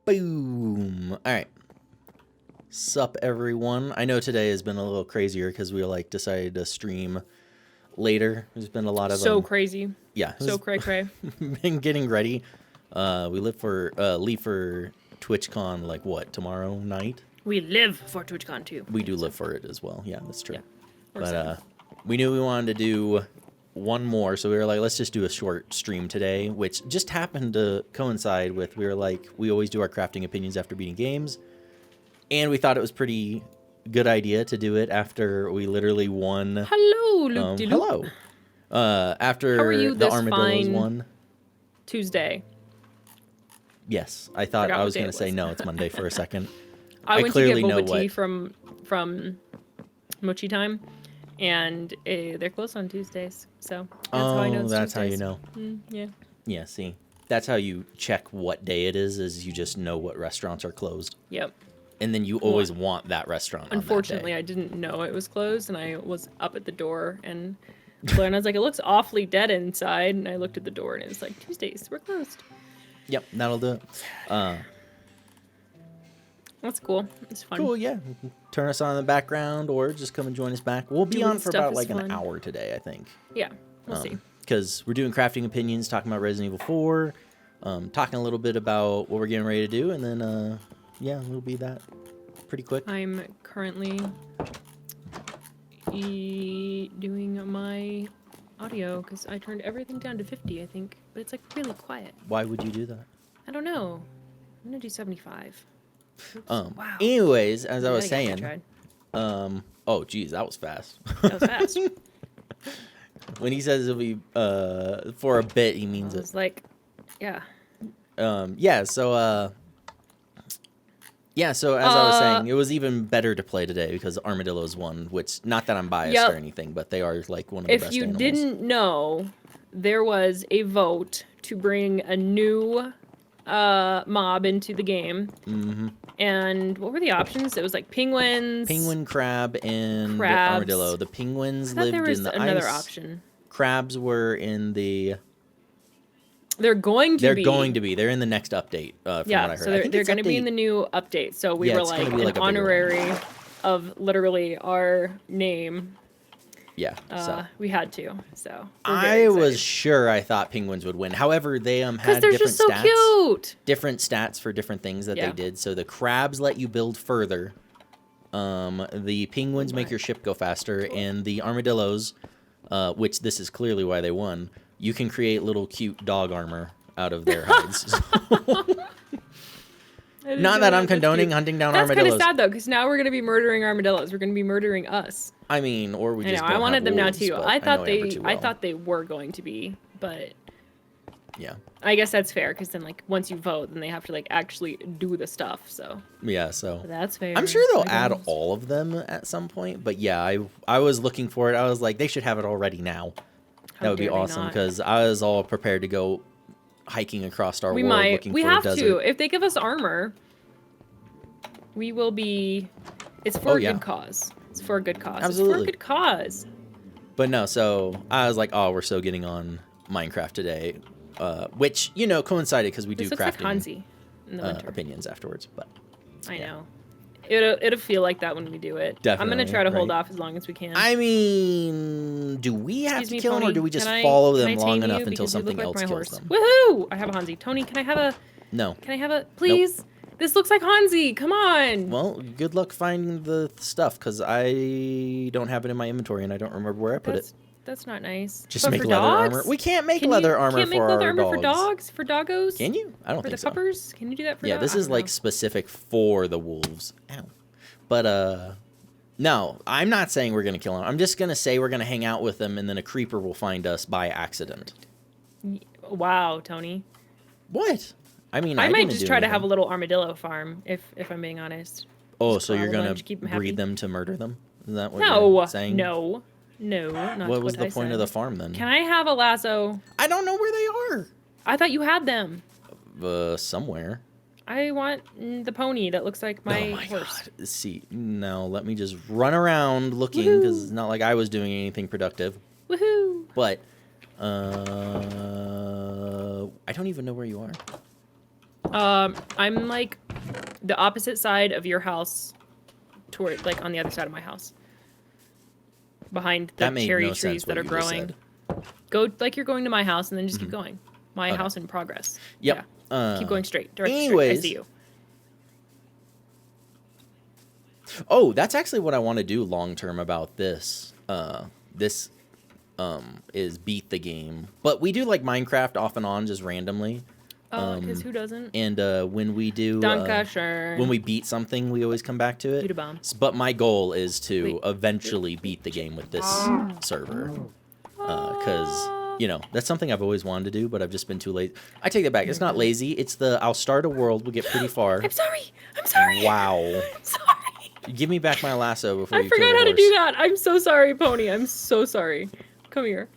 Boom. All right. Sup, everyone. I know today has been a little crazier because we decided to stream later. There's been a lot of so crazy. Yeah. So cray. Been getting ready. We leave for TwitchCon like what, tomorrow night? We live for TwitchCon too. We do live for it as well. Yeah, that's true. Yeah. But we knew we wanted to do one more, so we were like, let's just do a short stream today, which just happened to coincide with, we were like, we always do our crafting opinions after beating games, and we thought it was pretty good idea to do it after we literally won. Hello, Luke. Hello. After How are you the this Armadillos fine won. Tuesday. Yes, I thought Forgot I what was day going it to say was. no, it's Monday for a second. I went to clearly get know boba tea what. from Mochi Time, and they're closed on Tuesdays. So that's how I know it's that's how you Tuesdays. know. Yeah. Yeah, see, that's how you check what day it is you just know what restaurants are closed. Yep. And then you always want that restaurant. Unfortunately, I didn't know it was closed, and I was up at the door, and Blair and I was like, "It looks awfully dead inside." And I looked at the door, and it was like, "Tuesdays, we're closed." Yep, that'll do it. That's cool. It's fun. Cool, yeah. Turn us on in the background, or just come and join us back. We'll be Doing on for stuff about is like fun. an hour today, I think. Yeah, we'll see. Because we're doing crafting opinions, talking about Resident Evil 4, talking a little bit about what we're getting ready to do, and then, yeah, we'll be that pretty quick. I'm currently doing my audio because I turned everything down to 50, I think, but it's like really quiet. Why would you do that? I don't know. I'm gonna do 75. Oops. Wow. Anyways, as I was Yeah, I saying, tried. oh, geez, that was fast. That was fast. When he says it'll be, for a bit, he means I it. was like, yeah. Yeah, so as I was saying, it was even better to play today because Armadillos won, which, not that I'm biased or anything, but they are like one of the best If you animals. didn't know, there was a vote to bring a new mob into the game. Mm-hmm. And what were the options? It was like penguins. Penguin, crab, and crabs. armadillo. The penguins I thought lived there was in the another ice. option. Crabs were in the... They're going to be. They're in the next update, from what I heard. So they're going to be in the new update. So we were it's gonna like be an like a bigger honorary of literally our name. Yeah, so. We had to. So we're I very was excited. sure I thought penguins would win. However, they had Because they're different just so stats. cute. Different stats for different things that they did. So the crabs let you build further. The penguins make your ship go faster, and the armadillos, which this is clearly why they won, you can create little cute dog armor out of their hides. Not that I'm condoning hunting down armadillos. That's kind of sad though, because now we're gonna be murdering armadillos. We're gonna be murdering us. I mean, or we just. I wanted them now too. I thought I thought they were going to be, but yeah. I guess that's fair because then like once you vote, then they have to like actually do the stuff. So yeah, so that's fair. I'm sure they'll add all of them at some point. But yeah, I was looking for it. I was like, they should have it already now. That would be awesome because I was all prepared to go hiking across our world looking for a desert. We have to. If they give us armor, we will be. It's for a good cause. It's for a good cause. Absolutely. It's for a good cause. But no, so I was like, oh, we're so getting on Minecraft today, which coincided because we do crafting like Hansi in the winter. opinions afterwards. But I know. It'll feel like that when we do it. Definitely, I'm gonna try to hold off as long as we can. I mean, do we have to kill them, or do we just Can follow I them long tame enough you? until Because you something look like else my kills horse. them? Woohoo! I have a Hansi. Tony, can I have a? No. Can I have a? Please. Nope. This looks like Hansi. Come on. Well, good luck finding the stuff because I don't have it in my inventory and I don't remember where I put it. That's not nice. Just make leather armor. We can't make leather armor for our dogs. For dogs? For doggos? Can you? I don't think so. For the puppers? Can you do that for dogs? Yeah, this is like specific for the wolves. Ow. But no, I'm not saying we're gonna kill them. I'm just gonna say we're gonna hang out with them, and then a creeper will find us by accident. Wow, Tony. What? I mean, I might just try to have a little armadillo farm, if I'm being honest. Oh, so you're gonna breed them to murder them? Is that what you're saying? No, not what was the point of the farm then? Can I have a lasso? I don't know where they are. I thought you had them. Somewhere. I want the pony that looks like my horse. God. See, no, let me just run around looking because it's not like I was doing anything productive. Woohoo! But I don't even know where you are. I'm like the opposite side of your house, toward like on the other side of my house, behind the That made cherry no trees sense that what are you just growing. said. Go like you're going to my house, and then just keep going. My Okay. house in progress. Yep. Yeah. Keep going straight. Direct straight. I Anyways. see you. Oh, that's actually what I want to do long term about this. This is beat the game, but we do like Minecraft off and on just randomly. Because who doesn't? And when we do, Dankeschön. when we beat something, we always come back to it. Beauty-bomb. But my goal is to Wait. eventually beat the game with this server, because you know that's something I've always wanted to do, but I've just been too lazy. I take that back. It's not lazy. It's I'll start a world. We'll get pretty far. I'm sorry. I'm sorry. Wow. I'm sorry. Give me back my lasso before I you kill forgot the how to horse. do that. I'm so sorry, Pony. I'm so sorry. Come here.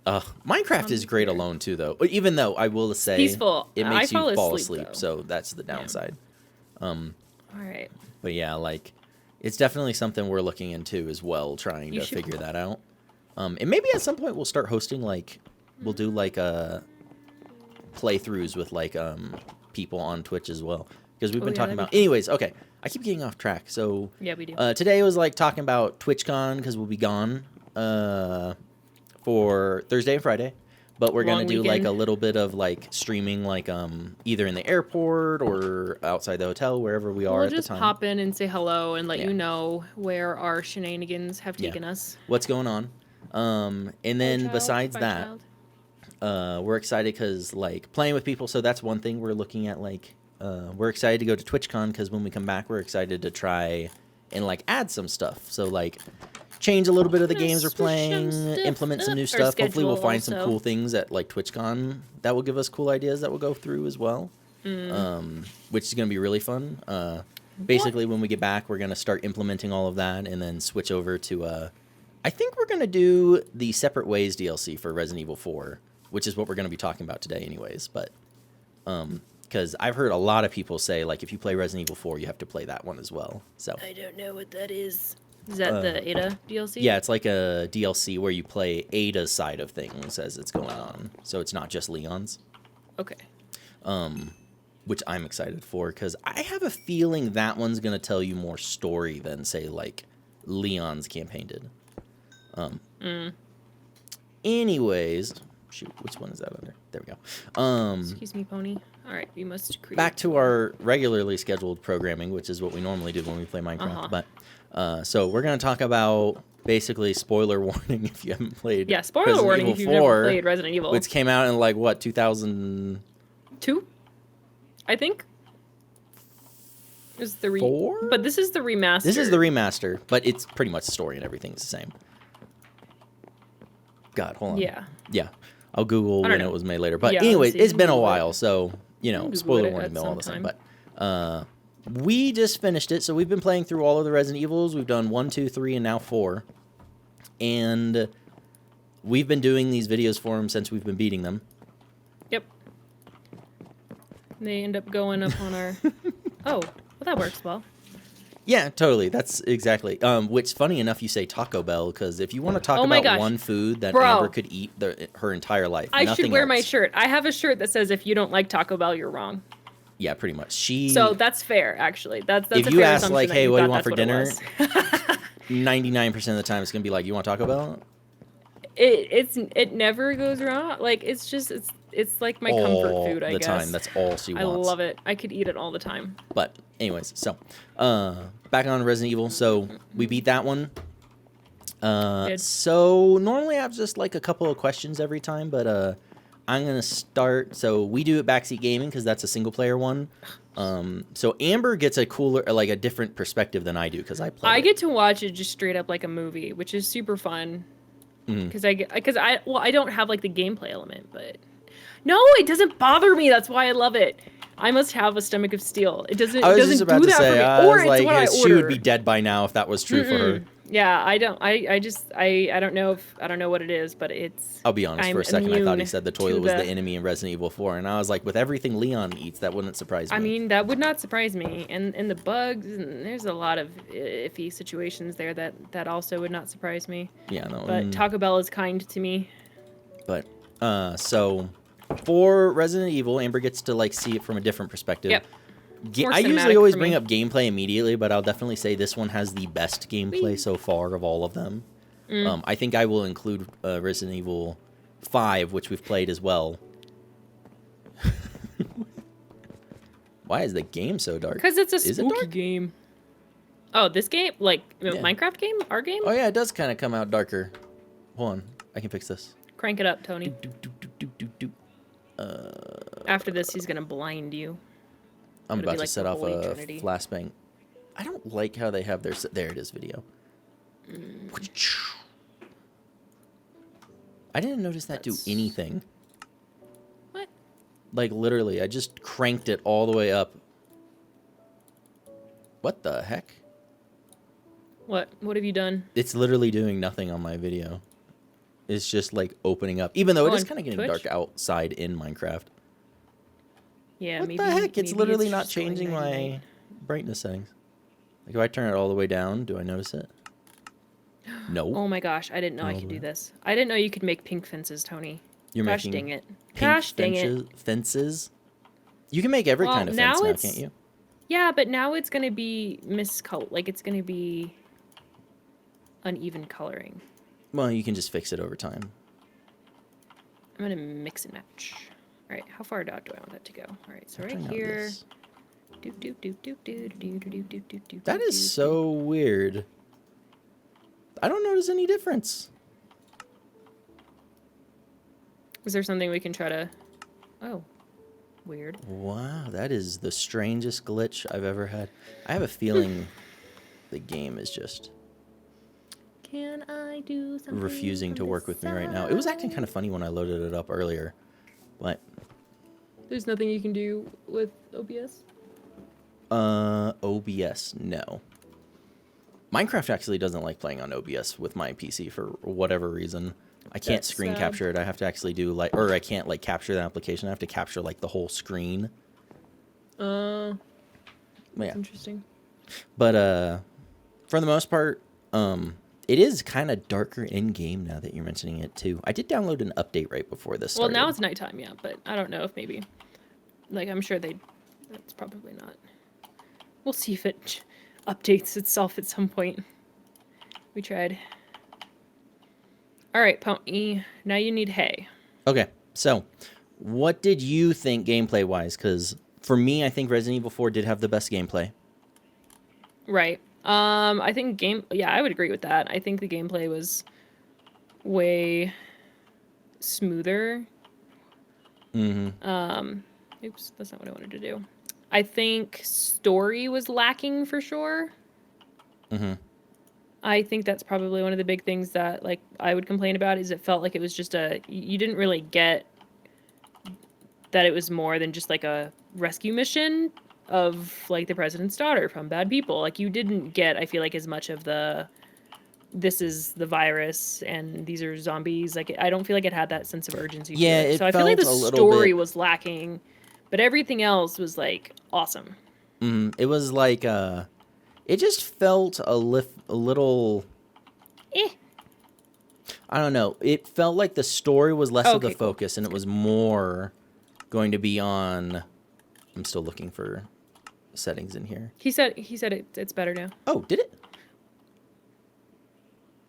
Minecraft is great alone too, though. Even though I will say, Peaceful. it makes you I fall asleep, asleep. though. So that's the downside. All right. But yeah, like it's definitely something we're looking into as well, trying You to should- figure that out. And maybe at some point we'll start hosting we'll do playthroughs with people on Twitch as well, because we've Oh, been yeah, talking that'd about. be Anyways, okay, I keep getting off track. So Yeah, we do. today was talking about TwitchCon because we'll be gone for Thursday and Friday. But we're Long gonna do weekend. a little bit of streaming either in the airport or outside the hotel, wherever we are We'll at the just time. pop in and say hello and let Yeah. you know where our shenanigans have Yeah. taken us. What's going on. And then Child, besides bye, that, child. we're excited because playing with people. So that's one thing we're looking at. We're excited to go to TwitchCon because when we come back, we're excited to try and add some stuff. So change a little bit of the Gonna games we're switch some playing, stuff implement some up. new Our stuff. Hopefully we'll schedule find some also. cool things at TwitchCon that will give us cool ideas that we'll go through as well. Which is going to be really fun. Basically, when we get back, we're going to start implementing all of that and then switch over to, I think we're going to do the Separate Ways DLC for Resident Evil 4, which is what we're going to be talking about today anyways. But, because I've heard a lot of people say, if you play Resident Evil 4, you have to play that one as well. So I don't know what that is. Is that the Ada DLC? yeah, it's like a DLC where you play Ada's side of things as it's going on. So it's not just Leon's. Okay. Which I'm excited for because I have a feeling that one's going to tell you more story than, say, Leon's campaign did. Anyways, shoot, which one is that under? There we go. Excuse me, Pony. All right, we must create. Back to our regularly scheduled programming, which is what we normally do when we play Minecraft. But so we're going to talk about basically spoiler warning if you haven't played. Yeah, spoiler Resident warning Evil if you've 4, never played Resident Evil. which came out in 2000. 2, I think. Is the 4? But this is the remaster. This is the remaster, but it's pretty much the story and everything is the same. God, hold on. Yeah. Yeah. I'll Google I don't when know. it was made later. But Yeah, anyways, let's see. it's been a Google it. while, so, Google spoiler it warning, at they're all some the same. time. But we just finished it, so we've been playing through all of the Resident Evils. We've done 1, 2, 3, and now 4. And we've been doing these videos for them since we've been beating them. Yep. They end up going up on our. Oh, well, that works well. Yeah, totally. That's exactly. Which, funny enough, you say Taco Bell, because if you want to talk Oh my about gosh. one food that Bro. Amber could eat her entire life, I nothing should wear my else. shirt. I have a shirt that says, "If you don't like Taco Bell, you're wrong." Yeah, pretty much. So that's fair, actually. That's If a you fair ask, assumption that hey, what do you thought want for that's what it dinner? was. 99% of the time, it's gonna be like, you want Taco Bell? It never goes wrong. It's like my comfort All food. I the guess. time. That's all she I wants. love it. I could eat it all the time. But anyways, so back on Resident Evil. So we beat that one. Good. So normally I have just a couple of questions every time, but I'm gonna start. So we do it backseat gaming because that's a single player one. So Amber gets a cooler, a different perspective than I do because I play. I get to watch it just straight up like a movie, which is super fun. Because I don't have the gameplay element, but no, it doesn't bother me. That's why I love it. I must have a stomach of steel. It doesn't. I was It doesn't just about do to that say, for me. I Or was it's what I order. she would be dead by now if that was true for her. Yeah, I don't. I don't know what it is, but it's. I'll be honest, I'm for a second I thought he immune said the to toilet was the enemy in Resident Evil 4, and I was like, with everything Leon eats, that wouldn't surprise me. I mean, that would not surprise me. And the bugs, and there's a lot of iffy situations there that also would not surprise me. Yeah, no. But Taco Bell is kind to me. But so for Resident Evil, Amber gets to like see it from a different perspective. Yep. More I usually cinematic always for bring me. up gameplay immediately, but I'll definitely say this one has the best gameplay Whee! so far of all of them. I think I will include Resident Evil 5, which we've played as well. Why is the game so dark? Because it's a Is it spooky dark? game. Oh, this game? Like, Minecraft game? Our game? Oh yeah, it does kind of come out darker. Hold on, I can fix this. Crank it up, Tony. Do, do, do, do, do, do. After this, he's going to blind you. I'm It'll about be to like set the off Holy a Trinity. flashbang. I don't like how they have their... There it is, video. I didn't notice that do anything. What? Like, literally, I just cranked it all the way up. What the heck? What? What have you done? It's literally doing nothing on my video. It's just, like, opening up. Even though it Oh, is on kind of getting Twitch? dark outside in Minecraft. Yeah, What maybe. the heck? It's maybe literally not just going changing my night-night. brightness settings. Like, if I turn it all the way down, do I notice it? No. Oh my gosh, I didn't know I All could the do way. this. I didn't know you could make pink fences, Tony. You're Gosh making dang it. pink Gosh dang it. fences? You can make every Well, kind of now fence now, it's- can't you? Yeah, but now it's going to be miscolored. Like, it's going to be uneven coloring. Well, you can just fix it over time. I'm going to mix and match. All right, how far out do I want that to go? All right, so right Trying out here. this. That That is so weird. I don't notice any difference. Is there something we can try to... Oh, weird. Wow, that is the strangest glitch I've ever had. I have a feeling the game is just Can I do something refusing from to this work with me right now. It was acting side? kind of funny when I loaded it up earlier. But There's nothing you can do with OBS? OBS, no. Minecraft actually doesn't like playing on OBS with my PC for whatever reason. I can't That's screen sad. capture it. I have to actually do like, or I can't like capture the application. I have to capture like the whole screen. That's Yeah. interesting. But for the most part, it is kind of darker in game now that you're mentioning it too. I did download an update right before this Well, started. now it's nighttime, yeah, but I don't know if maybe... Like, I'm sure that's probably not... We'll see if it updates itself at some point. We tried. All right, Pony. Now you need hay. Okay, so what did you think gameplay wise? Because for me, I think Resident Evil 4 did have the best gameplay. Right. I think yeah, I would agree with that. I think the gameplay was way smoother. Mm-hmm. Oops, that's not what I wanted to do. I think story was lacking for sure. Mm-hmm. I think that's probably one of the big things that like I would complain about is it felt like it was just you didn't really get that it was more than just like a rescue mission of like the president's daughter from bad people. Like you didn't get, I feel like, as much of this is the virus and these are zombies. Like I don't feel like it had that sense of urgency. Yeah, to it. it So I feel like the felt a little story bit- was lacking, but everything else was like awesome. It was like it just felt a little. I don't know. It felt like the story was less of the Okay, cool. focus, and it was more going to be on. I'm still looking for settings in here. He said it's better now. Oh, did it?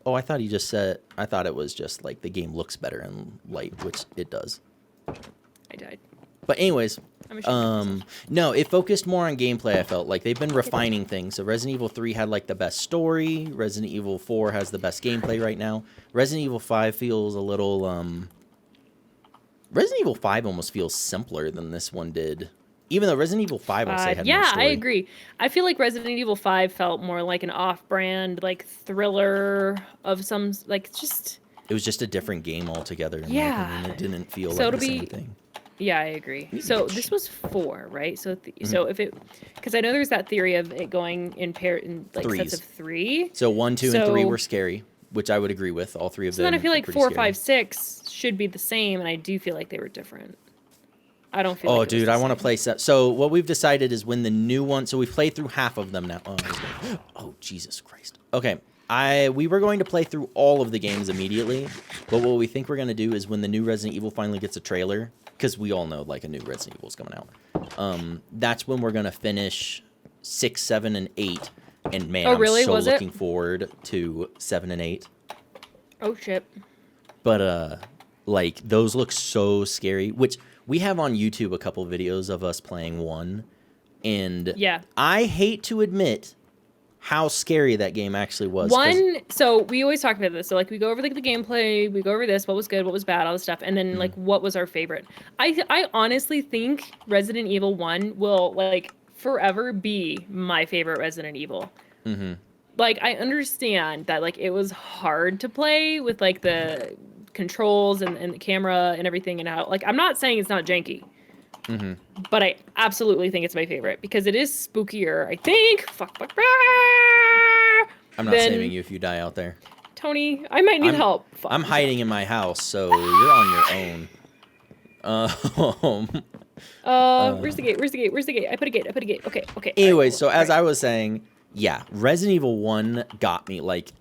Oh, I thought he just said. I thought it was just like the game looks better in light, which it does. I died. But anyways, I'm ashamed of myself. no, it focused more on gameplay. I felt like they've been refining things. So Resident Evil 3 had like the best story. Resident Evil 4 has the best gameplay right now. Resident Evil 5 feels a little. Resident Evil 5 almost feels simpler than this one did. Even though Resident Evil 5, I'll say, had more Yeah, story. I agree. I feel like Resident Evil 5 felt more like an off-brand, like thriller of some, like just. It was just a different game altogether. In my Yeah. opinion. It didn't feel So like it'll the same be- thing. Yeah, I agree. So this was 4, right? So so if it, because I know there's that theory of it going in like Threes. sets of 3. So 1, 2, and 3 So- were scary, which I would agree with. All three of So them. then I feel were like pretty 4, scary. 5, 6 should be the same, and I do feel like they were different. I don't feel. Oh, like it was dude, the I want to same. play set. So what we've decided is when the new one. So we've played through half of them now. Oh, Jesus Christ. Okay, we were going to play through all of the games immediately, but what we think we're gonna do is when the new Resident Evil finally gets a trailer, because we all know like a new Resident Evil is coming out. That's when we're gonna finish 6, 7, and 8. And man, Oh, really? I'm so Was it? looking forward to 7 and 8. Oh shit. But like those look so scary. Which we have on YouTube a couple videos of us playing 1, and Yeah. I hate to admit how scary that game actually was. 1, so we always talk about this. So like we go over like the gameplay, we go over this, what was good, what was bad, all this stuff, and then like what was our favorite. I honestly think Resident Evil 1 will like forever be my favorite Resident Evil. Mm-hmm. Like I understand that like it was hard to play with like the controls and the camera and everything and how like I'm not saying it's not janky. Mm-hmm. But I absolutely think it's my favorite because it is spookier, I think. Fuck. I'm not saving you if you die out there. Tony, I might need help. Fuck. I'm hiding in my house, so you're on your own. Where's the gate? Where's the gate? Where's the gate? I put a gate. Okay. Anyway, so as I was saying, yeah, Resident Evil 1 got me. Like,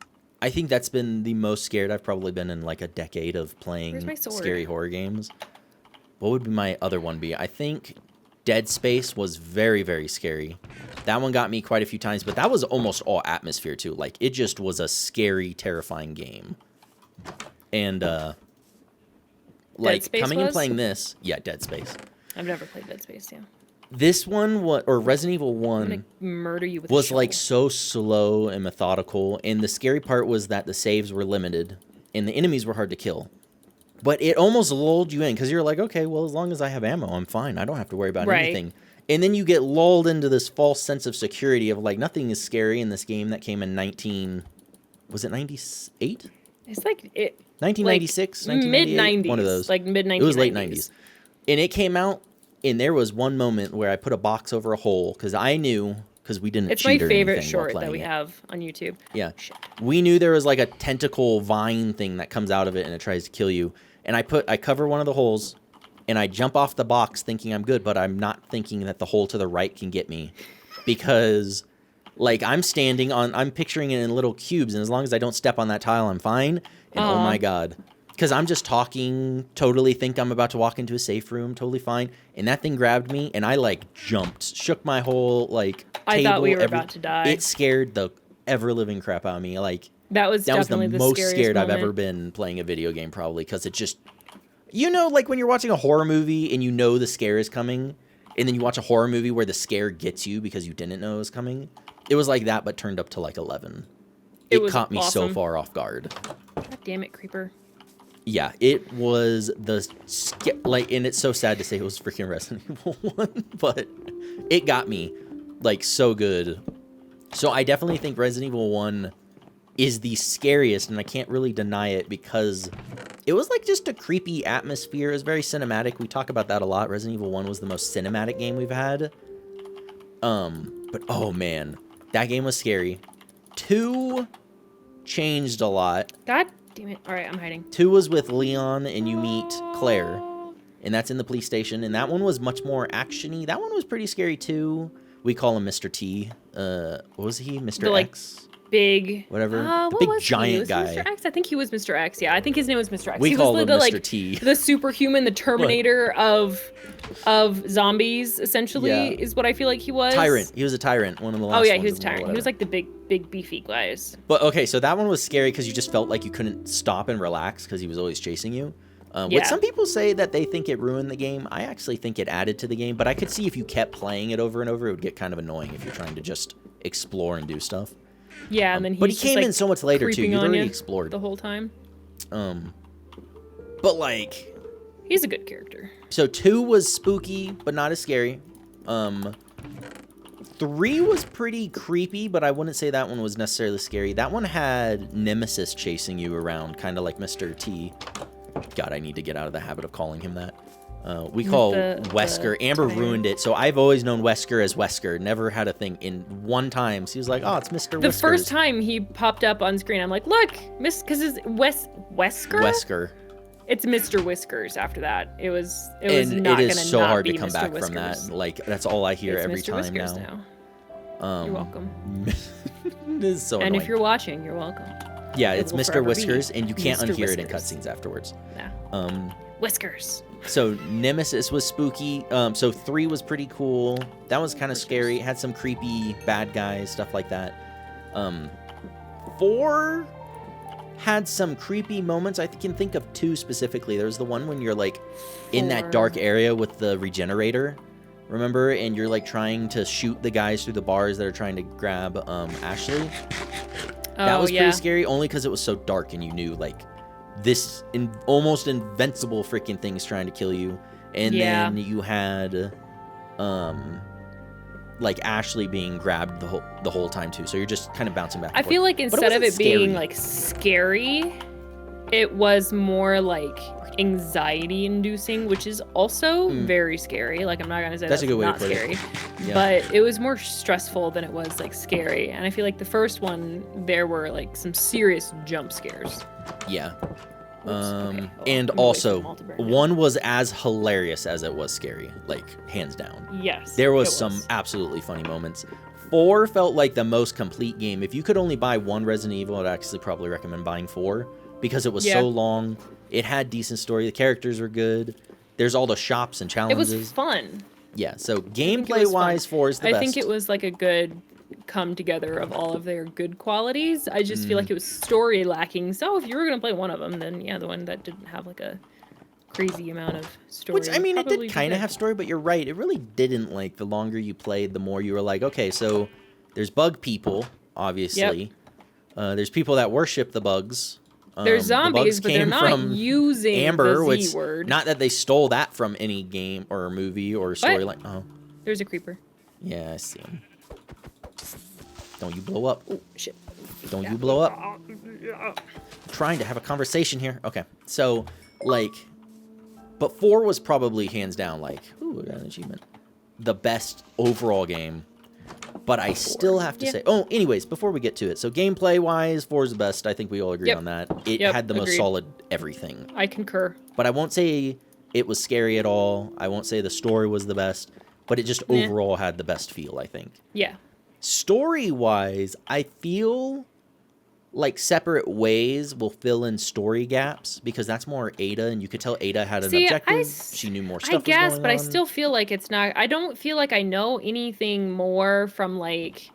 I think that's been the most scared I've probably been in like a decade of playing scary horror games. What would my other one be? I think Dead Space was very, very scary. That one got me quite a few times, but that was almost all atmosphere too. Like, it just was a scary, terrifying game. And, like, coming and playing this... Yeah, Dead Space. I've never played Dead Space, yeah. This one, or Resident Evil 1... I'm gonna murder you with was, like, so slow and methodical, and the scary part was that the saves were limited, and the enemies were hard to kill. But it almost lulled you in, because you're like, okay, well, as long as I have ammo, I'm fine. I don't have to worry about anything. And then you get lulled into this false sense of security of, like, nothing is scary in this game that came in 98? It's like... 1996? Like, mid-90s. One of those. Like, mid-1990s. It was late 90s. And it came out, and there was one moment where I put a box over a hole, because I knew... Because we didn't cheat or anything. It's my favorite short that we have on YouTube. Yeah. Shit. We knew there was like a tentacle vine thing that comes out of it and it tries to kill you. And I cover one of the holes and I jump off the box thinking I'm good, but I'm not thinking that the hole to the right can get me. Because like I'm picturing it in little cubes, and as long as I don't step on that tile, I'm fine. And oh my God. Because I'm just talking, totally think I'm about to walk into a safe room, totally fine. And that thing grabbed me, and I, like, jumped, shook my whole, like, table. I thought we were about to die. It scared the ever-living crap out of me. Like, that was definitely the most scared moment I've ever been playing a video game, probably, because it just... You know, like, when you're watching a horror movie, and you know the scare is coming, and then you watch a horror movie where the scare gets you because you didn't know it was coming? It was like that, but turned up to, like, 11. It caught me so far off guard. God damn it, Creeper. Yeah, it was and it's so sad to say it was freaking Resident Evil 1, but it got me, like, so good. So I definitely think Resident Evil 1 is the scariest, and I can't really deny it because it was, like, just a creepy atmosphere. It was very cinematic. We talk about that a lot. Resident Evil 1 was the most cinematic game we've had. But, oh, man, that game was scary. 2 changed a lot. God damn it. All right, I'm hiding. 2 was with Leon, and you meet Claire, and that's in the police station, and that one was much more action-y. That one was pretty scary, too. We call him Mr. T. What was he? Mr. X? Big... Whatever. The big giant guy. Mr. X? I think he was Mr. X, yeah. I think his name was Mr. X. We call him Mr. Like, T. The superhuman, the Terminator of zombies, essentially, is what I feel like he was. Tyrant. He was a tyrant. One of the last ones. Oh, yeah, he was a tyrant. He was like the big, beefy guys. But, okay, so that one was scary because you just felt like you couldn't stop and relax because he was always chasing you. Which some people say that they think it ruined the game. I actually think it added to the game, but I could see if you kept playing it over and over, it would get kind of annoying if you're trying to just explore and do stuff. Yeah, and then but he came in so much later too. You'd already explored the whole time. But like, he's a good character. So 2 was spooky, but not as scary. 3 was pretty creepy, but I wouldn't say that one was necessarily scary. That one had Nemesis chasing you around, kind of like Mr. T. God, I need to get out of the habit of calling him that. We call Wesker. Amber ruined it, so I've always known Wesker as Wesker. Never had a thing. In one time, she was like, "Oh, it's Mr. Whiskers." The first time he popped up on screen, I'm like, "Look, because it's Wesker." Wesker. It's Mr. Whiskers. After that, it was not going to not be Mr. It is so hard to come Mr. back Whiskers. from that. Like that's all I hear every Mr. time Whiskers now. You're welcome. It is so and annoying. if you're watching, you're welcome. Yeah, it's Mr. Whiskers, and you can't Mr. unhear it in Whiskers. cutscenes afterwards. Yeah. Whiskers. So Nemesis was spooky. So 3 was pretty cool. That was kind of scary. It had some creepy bad guys, stuff like that. 4 had some creepy moments. I can think of 2 specifically. There's the one when you're like in that dark area with the regenerator, remember? And you're like trying to shoot the guys through the bars that are trying to grab Ashley. That was pretty scary, only because it was so dark and you knew like this almost invincible freaking thing's trying to kill you. And then you had like Ashley being grabbed the whole time too. So you're just kind of bouncing back and I forth. feel like instead of it being like scary, it was more like anxiety inducing, which is also very scary. Like I'm not gonna say that's a good way not to put scary. It. Yeah. But it was more stressful than it was like scary. And I feel like the first one there were like some serious jump scares. Yeah. Okay. And also, 1 was as hilarious as it was scary, like hands down. Yes. There was some absolutely funny moments. 4 felt like the most complete game. If you could only buy 1 Resident Evil, I'd actually probably recommend buying 4 because it was so long. It had decent story. The characters were good. There's all the shops and challenges. It was fun. Yeah. So gameplay wise, 4 is the best. I think it was like a good come together of all of their good qualities. I just feel like it was story lacking. So if you were going to play one of them, then yeah, the one that didn't have like a crazy amount of story. Which, I mean, it did kind of have story, but you're right. It really didn't. Like, the longer you played, the more you were like, okay, so there's bug people, obviously. Yep. There's people that worship the bugs. There's zombies, but they're not using Amber, the Z word. Not that they stole that from any game or movie or storyline. Oh. There's a creeper. Yeah, I see him. Don't you blow up. Oh, shit. Don't you blow up. I'm trying to have a conversation here. Okay. So, like, but 4 was probably hands down, like, ooh, I got an achievement. The best overall game. But I still have to say, oh, anyways, before we get to it. So gameplay-wise, 4 is the best. I think we all agree on that. It had the most solid everything. I concur. But I won't say it was scary at all. I won't say the story was the best. But it just overall had the best feel, I think. Yeah. Story-wise, I feel like separate ways will fill in story gaps because that's more Ada, and you could tell Ada had an objective. She knew more stuff. I guess, but I still feel like it's not. I don't feel like I know anything more from like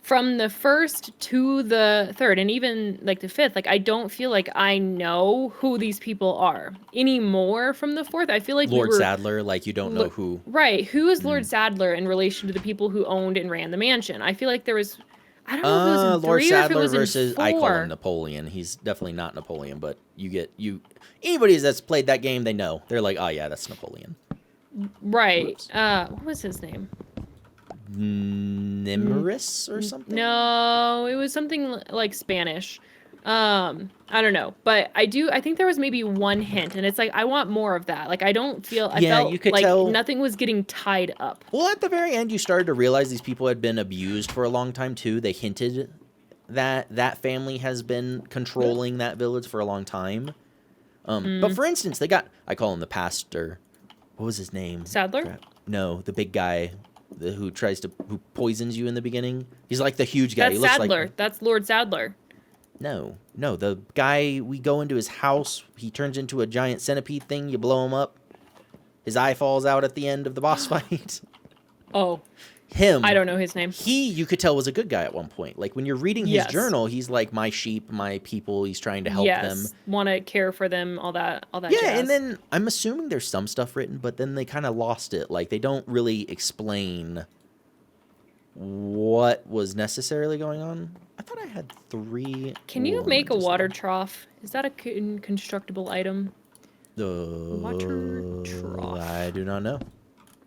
from the first to the third, and even like the fifth. Like I don't feel like I know who these people are anymore from the fourth. I feel like Lord Sadler, like you don't know who. Right? Who is Lord Sadler in relation to the people who owned and ran the mansion? I feel like there was. I don't know if it was in Lord 3 Sadler or if it was versus in 4. I call him Napoleon. He's definitely not Napoleon, but anybody that's played that game, they know. They're like, oh yeah, that's Napoleon. Right. Oops. What was his name? Nimerus or something? No, it was something like Spanish. I don't know, but I think there was maybe one hint, and it's like I want more of that. Like I don't feel I felt you could like tell nothing was getting tied up. Well, at the very end, you started to realize these people had been abused for a long time too. They hinted that family has been controlling that village for a long time. But for instance, I call him the pastor. What was his name? Sadler? Crap. No, the big guy who poisons you in the beginning. He's like the huge guy. That's Sadler. That's Lord Sadler. No, the guy, we go into his house, he turns into a giant centipede thing, you blow him up, his eye falls out at the end of the boss fight. Oh. Him. I don't know his name. You could tell was a good guy at one point. Like, when you're reading his journal, he's like, my sheep, my people, he's trying to help them. Want to care for them, all that Yeah, jazz. And then, I'm assuming there's some stuff written, but then they kind of lost it. Like, they don't really explain what was necessarily going on. I thought I had 3. Can you make a water trough? Is that a constructible item? The water trough. I do not know.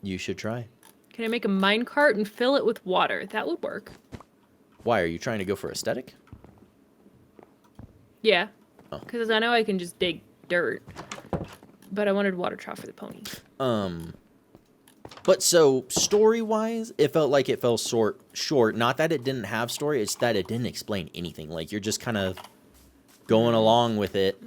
You should try. Can I make a minecart and fill it with water? That would work. Why? Are you trying to go for aesthetic? Yeah. Oh. Because I know I can just dig dirt. But I wanted water trough for the pony. But so, story-wise, it felt like it fell short. Not that it didn't have story, it's that it didn't explain anything. Like, you're just kind of going along with it,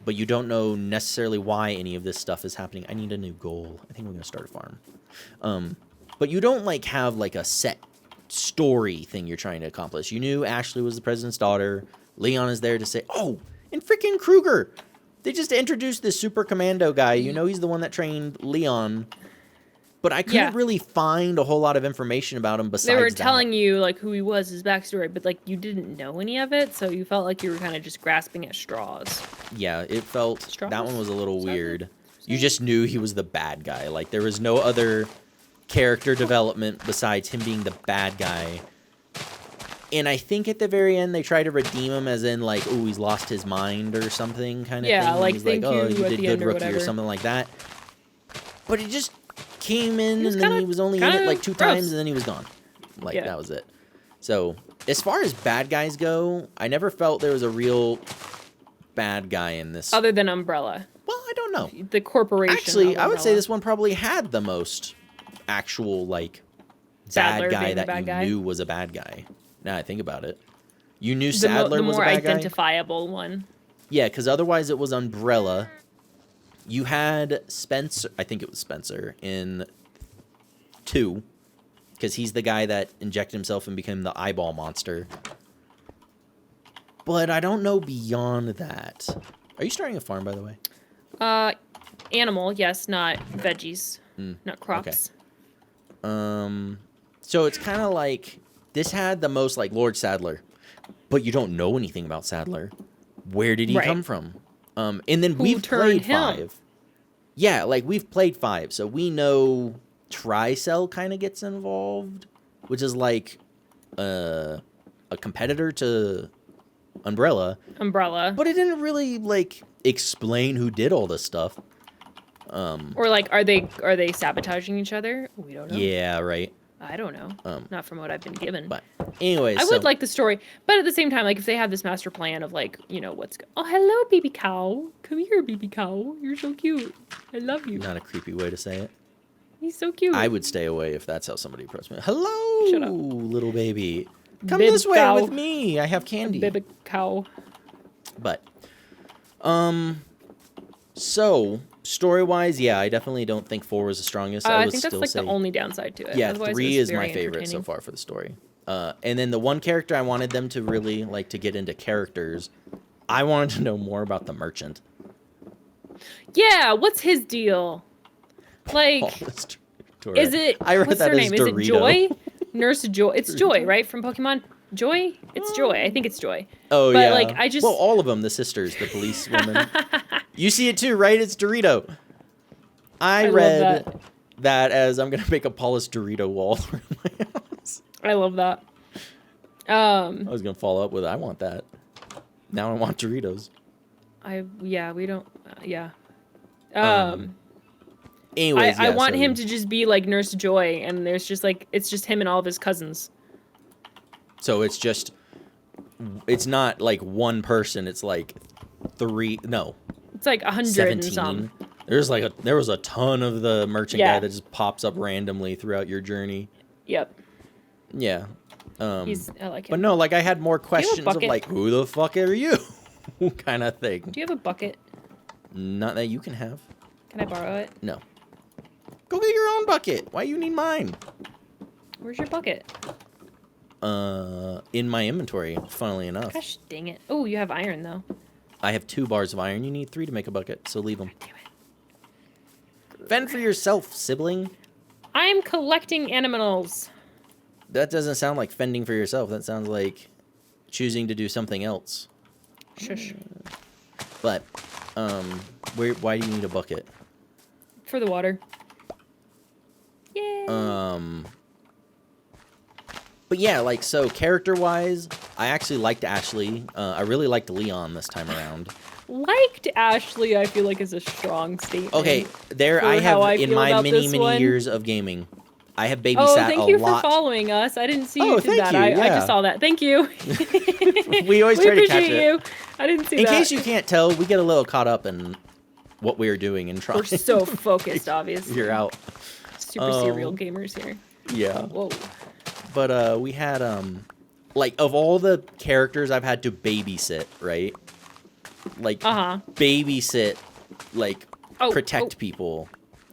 but you don't know necessarily why any of this stuff is happening. I need a new goal. I think we're going to start a farm. But you don't, like, have, like, a set story thing you're trying to accomplish. You knew Ashley was the president's daughter. Leon is there to say, oh, and freaking Kruger! They just introduced this super commando guy. You know, he's the one that trained Leon. But I couldn't really find a whole lot of information about him besides that. They were telling you, like, who he was, his backstory, but, like, you didn't know any of it, so you felt like you were kind of just grasping at straws. Yeah, it felt... Straws? That one was a little weird. You just knew he was the bad guy. Like, there was no other character development besides him being the bad guy. And I think at the very end, they try to redeem him as in, like, oh, he's lost his mind or something kind of thing. Yeah, like, he's thank like, oh, you you at did the good, end or rookie, or whatever. something like that. But it just came in, and then kinda- he was only in kinda it, like, 2 gross. times, and then he was gone. Like, that was it. So, as far as bad guys go, I never felt there was a real bad guy in this. Other than Umbrella. Well, I don't know. The corporation. Actually, I would say Umbrella. this one probably had the most actual, like, Sadler bad guy being the that bad you guy. knew was a bad guy. Now I think about it. You knew The Sadler was a more bad guy? identifiable one. Yeah, because otherwise it was Umbrella. You had Spencer, I think it was Spencer, in 2. Because he's the guy that injected himself and became the eyeball monster. But I don't know beyond that. Are you starting a farm, by the way? Animal, yes, not veggies. Not crops. So it's kind of like, this had the most, like, Lord Sadler. But you don't know anything about Sadler. Where did he come from? And then we've played 5. Yeah, like, we've played 5. So we know Tricell kind of gets involved. Which is like a competitor to Umbrella. But it didn't really, like, explain who did all this stuff. Or, like, are they sabotaging each other? We don't know. Yeah, right. I don't know. Not from what I've been given. But anyways, I would like the story, but at the same time, like, if they have this master plan of, like, you know, oh, hello, baby cow. Come here, baby cow. You're so cute. I love you. Not a creepy way to say it. He's so cute. I would stay away if that's how somebody approached me. Hello, Shut up. little baby. Come Baby this way cow. with me. I have candy. Baby cow. But, so story-wise, yeah, I definitely don't think 4 was the strongest. I would think that's still like say the only downside to it. yeah, Otherwise, 3 it was is my very favorite so entertaining. far for the story. And then the one character I wanted them to really like to get into characters. I wanted to know more about the merchant. Yeah, what's his deal? Like, is it? I read what's that her as name? Is it Dorito. Joy? Nurse Joy. It's Joy, right? From Pokemon. Joy. It's Joy. I think it's Joy. Oh but, yeah. like, I just well, all of them, the sisters, the police women. You see it too, right? It's Dorito. I read that as I'm gonna make a polished Dorito wall around my house. I love that. I was gonna follow up with, I want that. Now I want Doritos. We don't. Anyways, I want him to just be like Nurse Joy, and there's just like it's just him and all of his cousins. So it's not like one person. It's like 3. No, It's like 100 17. and some. There was a ton of the merchant Yeah. guy that just pops up randomly throughout your journey. Yep. Yeah. I like him. But no, like I had more questions of bucket? like, who the fuck are you? kind of thing. Do you have a bucket? Not that you can have. Can I borrow it? No. Go get your own bucket. Why you need mine? Where's your bucket? In my inventory, funnily enough. Gosh dang it. Oh, you have iron though. I have 2 bars of iron. You need 3 to make a bucket, so leave them. Damn it. Fend for yourself, sibling. I'm collecting animals. That doesn't sound like fending for yourself. That sounds like choosing to do something else. Shush. But, why do you need a bucket? For the water. Yay. But yeah, like, so character-wise, I actually liked Ashley. I really liked Leon this time around. Liked Ashley, I feel like is a strong statement. Okay, there For I how I have, in feel my about many, this many one. years of gaming, I have babysat Oh, thank you a lot. for following us. I didn't see Oh, you do thank that. you, I yeah. just saw that. Thank you. We always We try to appreciate catch it. you. I didn't see In that. case you can't tell, we get a little caught up in what we are doing and trying. We're so focused, obviously. You're out. Super serial gamers here. Yeah. Whoa. But we had like of all the characters I've had to babysit, right? Like babysit, like protect people.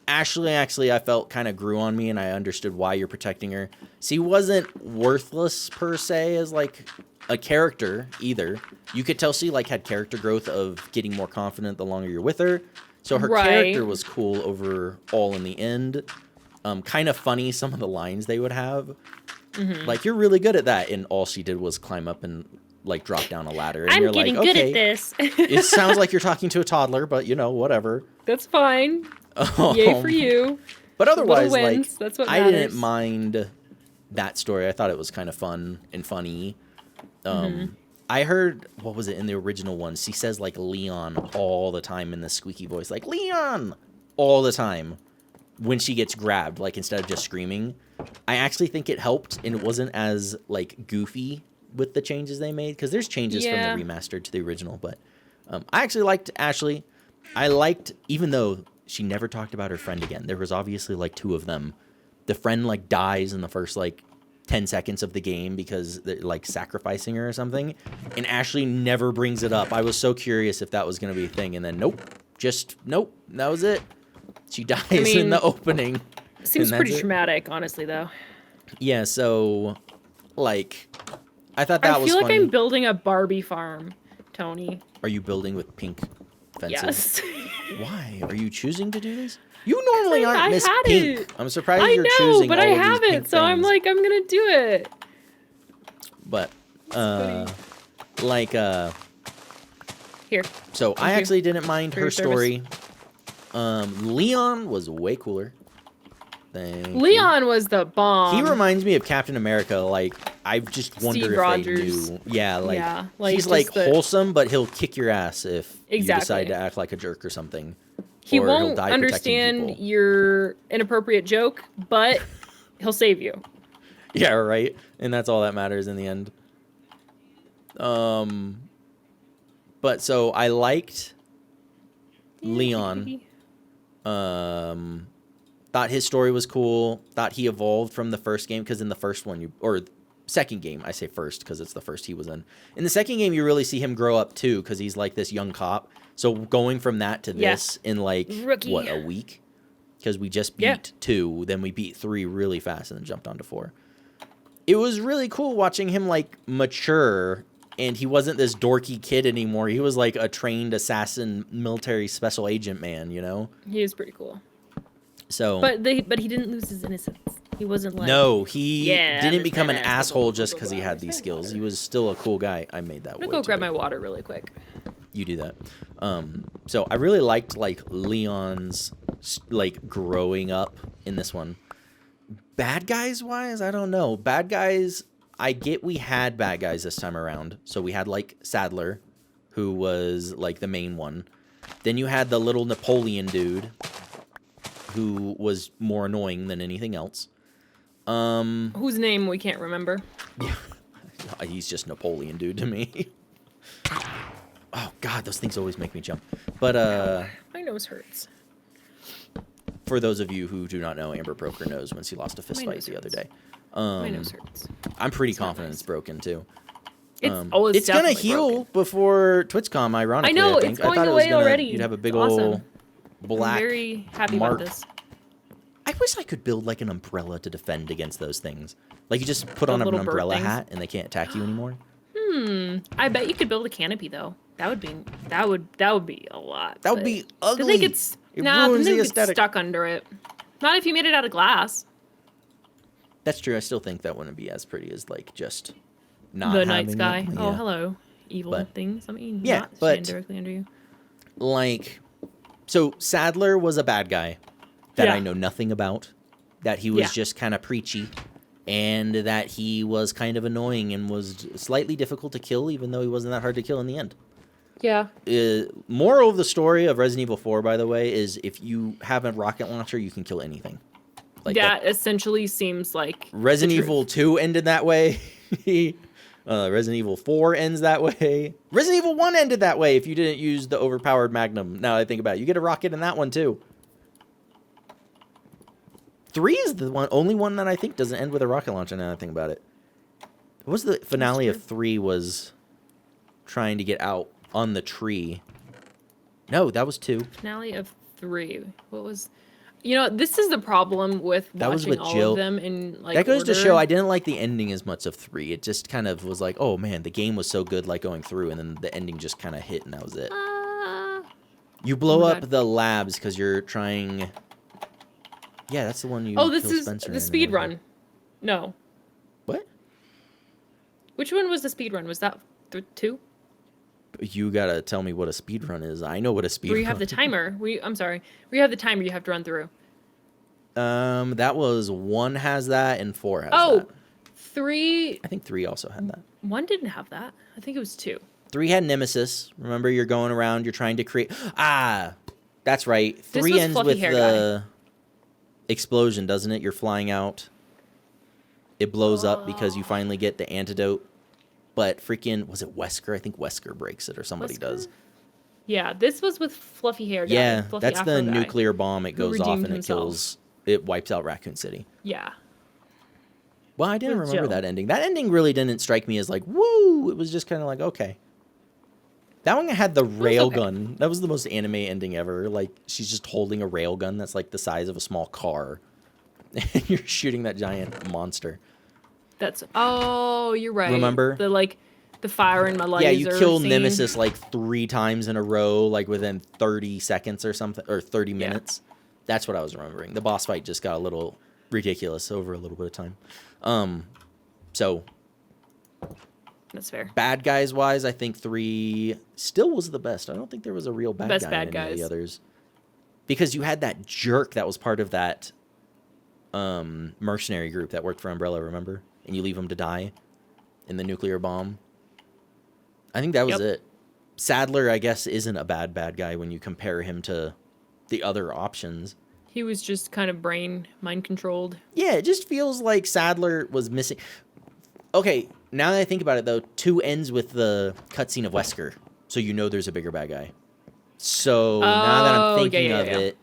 Ashley, actually, I felt kind of grew on me, and I understood why you're protecting her. She wasn't worthless, per se, as, like, a character, either. You could tell she, like, had character growth of getting more confident the longer you're with her. So her character was cool overall in the end. Kind of funny, some of the lines they would have. Mm-hmm. Like, you're really good at that, and all she did was climb up and, like, drop down a ladder. And I'm you're getting like, good okay, at this. it sounds like you're talking to a toddler, but, you know, whatever. That's fine. Yay for you. But otherwise, like, that's what I matters. didn't mind that story. I thought it was kind of fun and funny. I heard, what was it in the original one? She says, like, Leon all the time in this squeaky voice. Like, Leon! All the time. When she gets grabbed, like, instead of just screaming. I actually think it helped, and it wasn't as, like, goofy with the changes they made. Because there's changes from the remastered to the original. But I actually liked Ashley. I liked, even though she never talked about her friend again. There was obviously, like, 2 of them. The friend, like, dies in the first, like, 10 seconds of the game because they're, like, sacrificing her or something. And Ashley never brings it up. I was so curious if that was going to be a thing. And then, nope. That was it. She dies in the opening. Seems pretty traumatic, honestly, though. Yeah, so, like, I thought that was funny. I feel funny. like I'm building a Barbie farm, Tony. Are you building with pink fences? Yes. Why? Are you choosing to do this? You normally aren't Miss Pink. It. I'm surprised you're choosing all of these pink but I haven't, so I'm like, I'm gonna do it. But, Here. So I actually didn't mind her story. Leon was way cooler. Leon was the bomb. He reminds me of Captain America. Like, I just wonder if Rogers. they knew. Yeah, like he's like wholesome, but he'll kick your ass if you decide to act like a jerk or something. He won't understand your inappropriate joke, but he'll save you. Yeah, right. And that's all that matters in the end. But so I liked Leon. Thought his story was cool. Thought he evolved from the first game, because in the first one, second game, I say first because it's the first he was in. In the second game, you really see him grow up too, because he's like this young cop. So going from that to this in like, a week? Because we just beat 2, then we beat 3 really fast and then jumped on to 4. It was really cool watching him like mature, and he wasn't this dorky kid anymore. He was like a trained assassin, military special agent man, you know? He is pretty cool. So, but he didn't lose his innocence. He wasn't like... No, he didn't become an asshole just because he had these skills. He was still a cool guy. I made that. I'm gonna go grab my water really quick. You do that. So I really liked like Leon's like growing up in this one. Bad guys wise, I don't know. Bad guys, I get we had bad guys this time around. So we had like Sadler, who was like the main one. Then you had the little Napoleon dude, who was more annoying than anything else. Whose name we can't remember. Yeah, he's just Napoleon dude to me. Oh God, those things always make me jump. But my nose hurts. For those of you who do not know, Amber broke her nose when she lost a fist fight the other day. My nose hurts. I'm pretty confident it's broken too. It's gonna heal before TwitchCon, ironically. I know, think. it's going I thought away it was already. You'd have a big Awesome. old black I'm very happy mark. about this. I wish I could build like an umbrella to defend against those things. Like you just put on an umbrella hat and they can't attack you anymore. I bet you could build a canopy though. That would be a lot. That would be ugly. The thing gets stuck under it. Not if you made it out of glass. That's true. I still think that wouldn't be as pretty as like just not the night sky. It. Oh, yeah. hello, evil things. I mean, yeah, but directly under you. Like, so Sadler was a bad guy that I know nothing about. That he was just kind of preachy, and that he was kind of annoying and was slightly difficult to kill, even though he wasn't that hard to kill in the end. Yeah. Moral of the story of Resident Evil 4, by the way, is if you have a rocket launcher, you can kill anything. Like that essentially seems like Resident Evil 2 ended that way. Resident Evil 4 ends that way. Resident Evil 1 ended that way if you didn't use the overpowered Magnum. Now that I think about it, you get a rocket in that one too. 3 is the only one that I think doesn't end with a rocket launcher. Now that I think about it, what was the finale of 3? Was trying to get out on the tree. No, that was 2. Finale of 3. What was? You know, this is the problem with That was watching with all Jill. of them in like That goes order. to show I didn't like the ending as much of 3. It just kind of was like, oh man, the game was so good, like going through, and then the ending just kind of hit, and that was it. You blow my up God. the labs because you're trying. Yeah, that's the one you. Oh, this kill is Spencer in the or speed whatever. run. No. What? Which one was the speed run? Was that 2? You gotta tell me what a speed run is. I know what a speed Where run. you have the timer. I'm sorry. Where you have the timer you have to run through. That was 1 has that and 4 has Oh, that. 3. I think 3 also had that. 1 didn't have that. I think it was 2. 3 had Nemesis. Remember, you're going around, you're trying to create. Ah, that's right. This 3 was ends Fluffy with Hair the explosion, doesn't it? You're flying out. It blows up because you finally get the antidote. But freaking, was it Wesker? I think Wesker breaks it or somebody Wesker? does. Yeah, this was with Fluffy Hair guy. Yeah, Fluffy that's Afro the guy. nuclear bomb. It who goes off redeemed and himself. it wipes out Raccoon City. Yeah. Well, I didn't With remember Jill. that ending. That ending really didn't strike me as like, woo! It was just kind of like, okay. That one had the rail okay. gun. That was the most anime ending ever. Like, she's just holding a rail gun that's like the size of a small car. And you're shooting that giant monster. Oh, you're right. Remember? The fire in my laser. Yeah, you kill scene. Nemesis like 3 times in a row, like within 30 seconds or something, or 30 minutes. That's what I was remembering. The boss fight just got a little ridiculous over a little bit of time. So That's fair. bad guys wise, I think 3 still was the best. I don't think there was a real bad Best guy bad in any of the guys. others. Because you had that jerk that was part of that mercenary group that worked for Umbrella, remember? And you leave him to die in the nuclear bomb. I think that was it. Sadler, I guess, isn't a bad guy when you compare him to the other options. He was just kind of mind controlled. Yeah, it just feels like Sadler was missing. Okay, now that I think about it, though, 2 ends with the cutscene of Wesker, so you know there's a bigger bad guy. So now that I'm thinking of it,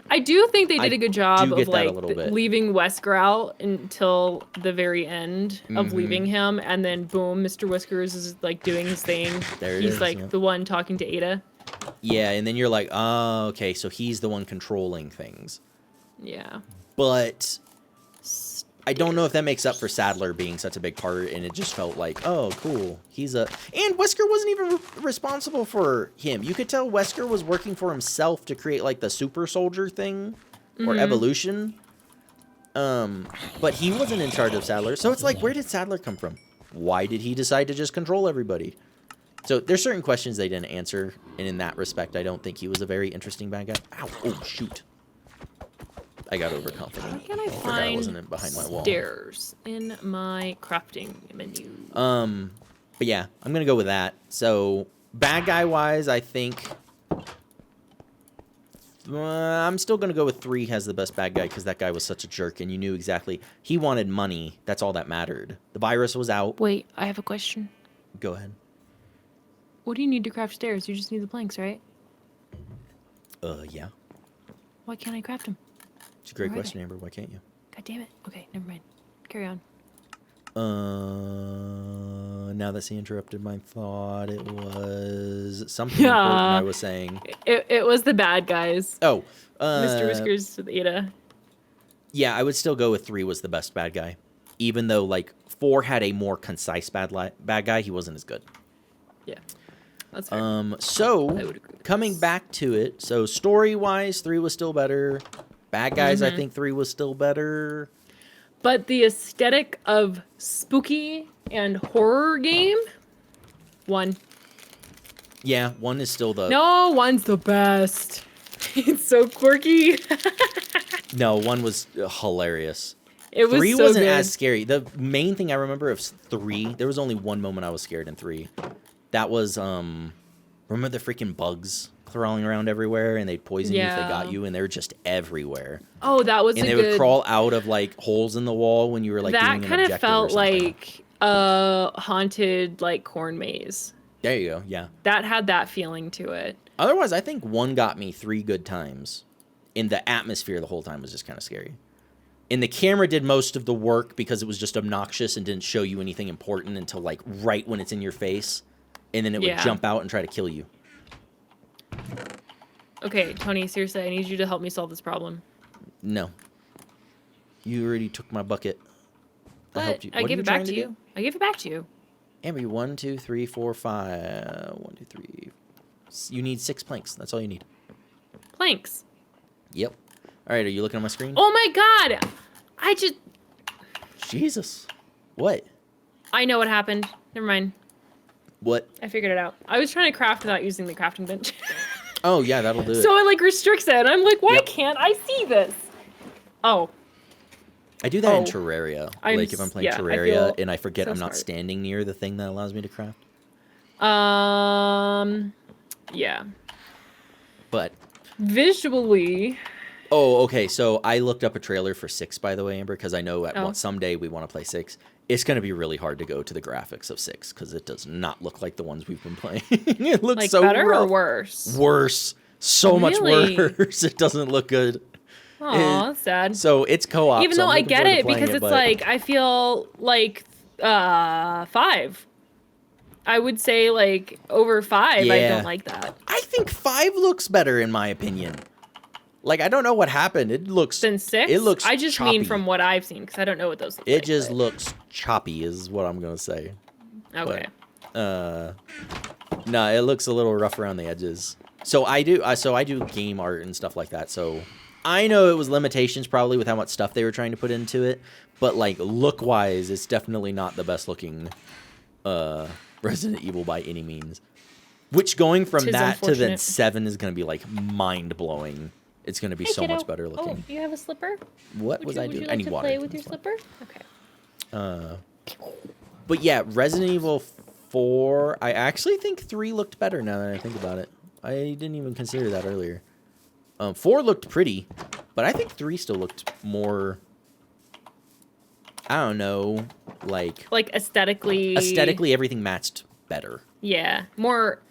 I do think they did a good job do of get that a like little bit. leaving Wesker out until the very end of Mm-hmm. leaving him, and then boom, Mr. Whiskers is like doing his thing. There it He's is, like yeah. the one talking to Ada. yeah, and then you're like, oh, okay, so he's the one controlling things. Yeah. But I don't know if that makes up for Sadler being such a big part, and it just felt like, oh, cool. And Wesker wasn't even responsible for him. You could tell Wesker was working for himself to create, like, the super soldier thing, or evolution. But he wasn't in charge of Sadler. So it's like, where did Sadler come from? Why did he decide to just control everybody? So there's certain questions they didn't answer, and in that respect, I don't think he was a very interesting bad guy. Ow, oh, shoot. I got overconfident. Where can I forgot I find wasn't behind my wall. stairs in my crafting menu? But yeah, I'm gonna go with that. So bad guy wise, I think I'm still gonna go with 3 has the best bad guy because that guy was such a jerk, and you knew exactly he wanted money. That's all that mattered. The virus was out. Wait, I have a question. Go ahead. What do you need to craft stairs? You just need the planks, right? Yeah. Why can't I craft them? It's a great Where are question, Amber. Why can't you? God damn it. Okay, never mind. Carry on. Now that she interrupted my thought, it was something important I was saying. It was the bad guys. Oh, Mr. Whiskers with Ada. Yeah, I would still go with 3 was the best bad guy. Even though, like, 4 had a more concise bad guy, he wasn't as good. Yeah. That's fair. So, I would agree with coming this. back to it, so story-wise, 3 was still better. Bad guys, I think 3 was still better. But the aesthetic of spooky and horror game, 1. Yeah, 1 is still the... No, 1's the best. It's so quirky. No, 1 was hilarious. It was 3 so wasn't good. as scary. The main thing I remember of 3, there was only one moment I was scared in 3. That was, remember the freaking bugs crawling around everywhere, and they'd poison you if they got you, and they were just everywhere. Oh, that was And a they good... would crawl out of, like, holes in the wall when you were, like, that doing an kind of objective or felt something. like a haunted, like, corn maze. There you go, yeah. That had that feeling to it. Otherwise, I think 1 got me 3 good times. And the atmosphere the whole time was just kind of scary. And the camera did most of the work because it was just obnoxious and didn't show you anything important until, like, right when it's in your face. And then it would jump out and try to kill you. Okay, Tony, seriously, I need you to help me solve this problem. No. You already took my bucket. I But helped you. I What are gave you it back trying to do? you. I gave it back to you. Amber, 1, 2, 3, 4, 5. 1, 2, 3. You need 6 planks. That's all you need. Planks. Yep. All right, are you looking at my screen? Oh my god! I just... Jesus. What? I know what happened. Never mind. What? I figured it out. I was trying to craft without using the crafting bench. Oh, yeah, that'll do it. So it, like, restricts it. And I'm like, why Yep. can't I see this? Oh. I do that in Oh. Terraria. I'm Like, if I'm playing yeah, I Terraria feel and I forget so I'm not smart. standing near the thing that allows me to craft. Yeah. But... Visually... Oh, okay, so I looked up a trailer for 6, by the way, Amber, because I know someday we want to play 6. It's going to be really hard to go to the graphics of 6, because it does not look like the ones we've been playing. It looks Like, so better rough. or worse? Worse. So much Really? worse. It doesn't look good. Aw, that's sad. So it's co-op. Even so though I'm I looking get forward to it, playing because it's but- like, I feel like 5. I would say, like, over 5, I Yeah. don't like that. I think 5 looks better, in my opinion. Like, I don't know what happened. It looks... Than 6? It looks I just choppy. mean from what I've seen, because I don't know what those look It like. just but- looks choppy, is what I'm going to say. Okay. No, it looks a little rough around the edges. So I do game art and stuff like that. So I know it was limitations probably with how much stuff they were trying to put into it, but like look wise, it's definitely not the best looking Resident Evil by any means. Which going from Tis that to then unfortunate. 7 is going to be like mind blowing. It's going to be Hey, so kiddo. much better looking. Oh, you have a slipper? What Would was you, I would doing? you I like need to water. play with your That's fine. slipper? Okay. But yeah, Resident Evil 4, I actually think 3 looked better now that I think about it. I didn't even consider that earlier. 4 looked pretty, but I think 3 still looked more, I don't know, like Aesthetically, everything matched better. yeah, more.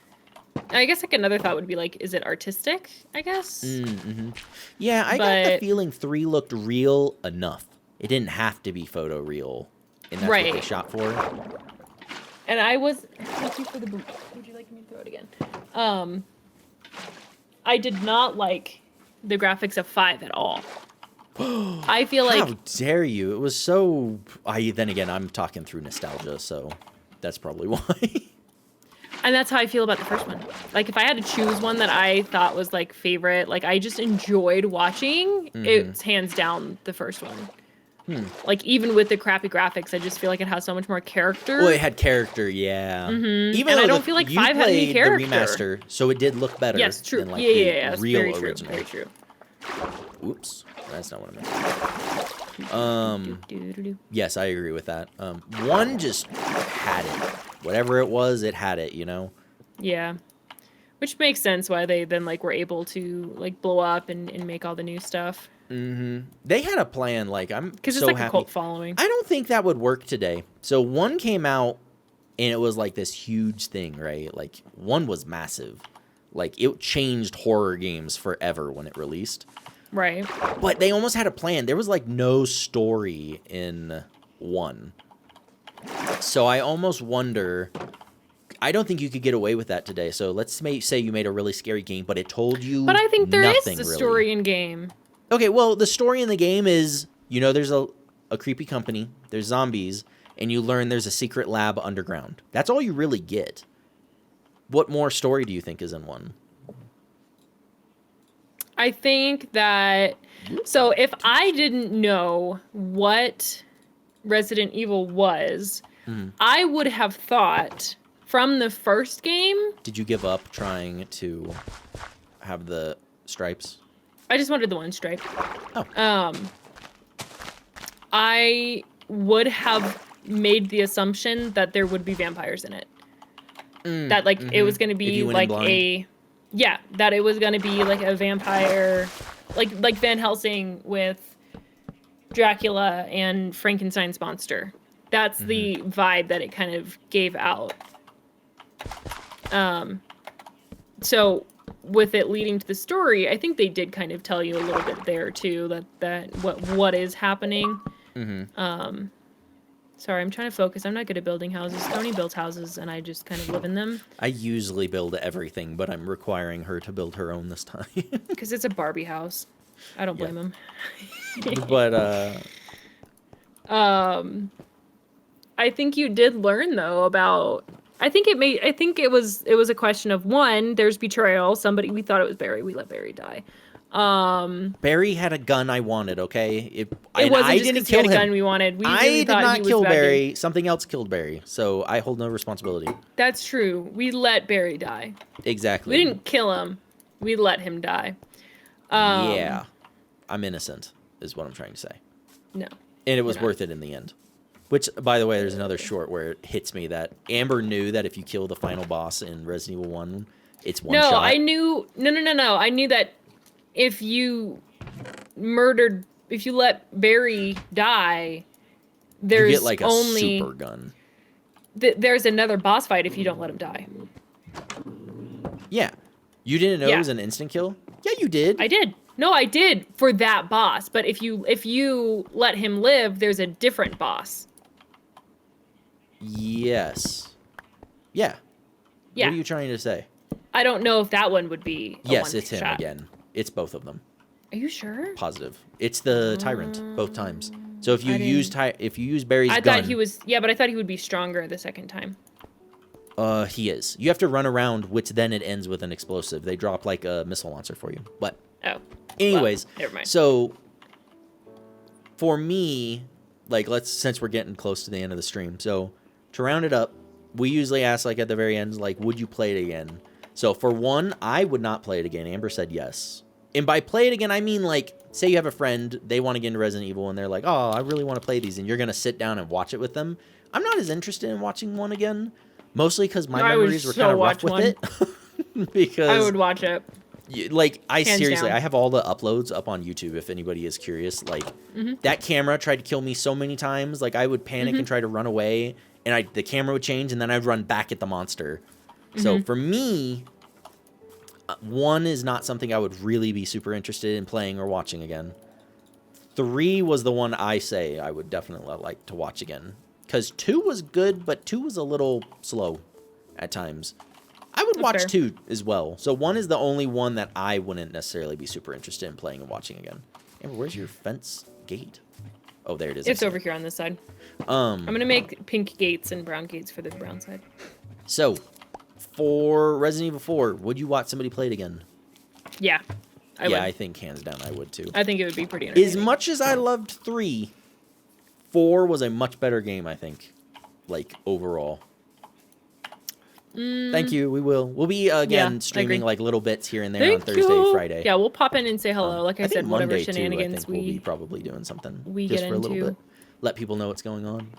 I guess like another thought would be like, is it artistic? I guess. Mm-hmm. Yeah, I got the But- feeling 3 looked real enough. It didn't have to be photo real, and that's what they Right. shot for. And I was. Thank you for the boot. Would you like me to throw it again? I did not like the graphics of 5 at all. I feel like How dare you? It was so... Then again, I'm talking through nostalgia, so that's probably why. And that's how I feel about the first one. Like, if I had to choose one that I thought was, like, favorite, like, I just enjoyed watching, it's hands down the first one. Like, even with the crappy graphics, I just feel like it has so much more character. Well, it had character, yeah. Even And though I don't feel like you 5 had any played the character. remaster, so it did look better Yes, true. than like yeah, the it's real very true. original. Very true. Oops, that's not what I meant. Do-do-do-do. Yes, I agree with that. 1 just had it. Whatever it was, it had it, you know? Yeah. Which makes sense why they then, like, were able to, like, blow up and make all the new stuff. Mm-hmm. They had a plan, like, I'm Because so it's like happy. a cult following. I don't think that would work today. So 1 came out, and it was like this huge thing, right? Like, 1 was massive. Like, it changed horror games forever when it released. Right. But they almost had a plan. There was, like, no story in 1. So I almost wonder... I don't think you could get away with that today. So let's say you made a really scary game, but it told you But I think there is nothing, a really. story in game. Okay, well, the story in the game is, you know, there's a creepy company, there's zombies, and you learn there's a secret lab underground. That's all you really get. What more story do you think is in 1? I think that... So if I didn't know what Resident Evil was, I would have thought from the first game... Did you give up trying to have the stripes? I just wanted the one stripe. Oh. I would have made the assumption that there would be vampires in it. That, like, it was going to If be, you went in like, blind. Yeah, that it was going to be, like, a vampire... Like Van Helsing with Dracula and Frankenstein's monster. That's the vibe that it kind of gave out. So with it leading to the story, I think they did kind of tell you a little bit there too that what is happening. Sorry, I'm trying to focus. I'm not good at building houses. Tony builds houses, and I just kind of live in them. I usually build everything, but I'm requiring her to build her own this time. Because it's a Barbie house. I don't blame him. But I think you did learn though about. I think it was a question of one. There's betrayal. Somebody we thought it was Barry. We let Barry die. Barry had a gun I wanted. Okay, it wasn't I just didn't 'cause he had kill a him. gun we wanted. We I really did thought not he was kill bad dude. Barry. Something else killed Barry. So I hold no responsibility. That's true. We let Barry die. Exactly. We didn't kill him. We let him die. Yeah, I'm innocent, is what I'm trying to say. No. And it was not. worth it in the end. Which, by the way, there's another short where it hits me that Amber knew that if you kill the final boss in Resident Evil 1, it's one shot. No, I knew. No. I knew that if you let Barry die, there's you get like a only super gun. There's another boss fight if you don't let him die. Yeah. You didn't know it was an instant kill? Yeah, you did. I did. No, I did for that boss. But if you let him live, there's a different boss. Yes. Yeah. Yeah. What are you trying to say? I don't know if that one would be a Yes, one it's him shot. again. It's both of them. Are you sure? Positive. It's the tyrant both times. So if you I use Barry's gun, thought he was but I thought he would be stronger the second time. he is. You have to run around, which then it ends with an explosive. They drop like a missile launcher for you. But anyways, well, never mind. So for me, like since we're getting close to the end of the stream, so to round it up, we usually ask like at the very end, like, would you play it again? So for one, I would not play it again. Amber said yes. And by play it again, I mean like, say you have a friend, they want to get into Resident Evil, and they're like, oh, I really want to play these, and you're going to sit down and watch it with them. I'm not as interested in watching one again, mostly because my memories were kind of rough with it. Because I would watch it. Like, seriously, down. I have all the uploads up on YouTube if anybody is curious. Like, that camera tried to kill me so many times. Like, I would panic and try to run away, and the camera would change, and then I'd run back at the monster. So for me, one is not something I would really be super interested in playing or watching again. 3 was the one I say I would definitely like to watch again. Because 2 was good, but 2 was a little slow at times. I would watch fair. 2 as well. So 1 is the only one that I wouldn't necessarily be super interested in playing and watching again. Amber, where's your fence gate? Oh, there it is. It's over here on this side. I'm going to make pink gates and brown gates for the brown side. So, for Resident Evil 4, would you watch somebody play it again? Yeah. I would. I think hands down I would too. I think it would be pretty entertaining. As much as I loved 3, 4 was a much better game, I think. Like, overall. Thank you. We'll be again streaming like little bits here and there on Thursday, Friday. Yeah, we'll pop in and say hello. Like I said, whatever Monday shenanigans too, we'll be probably doing something we just get for a little into. bit. Let people know what's going on.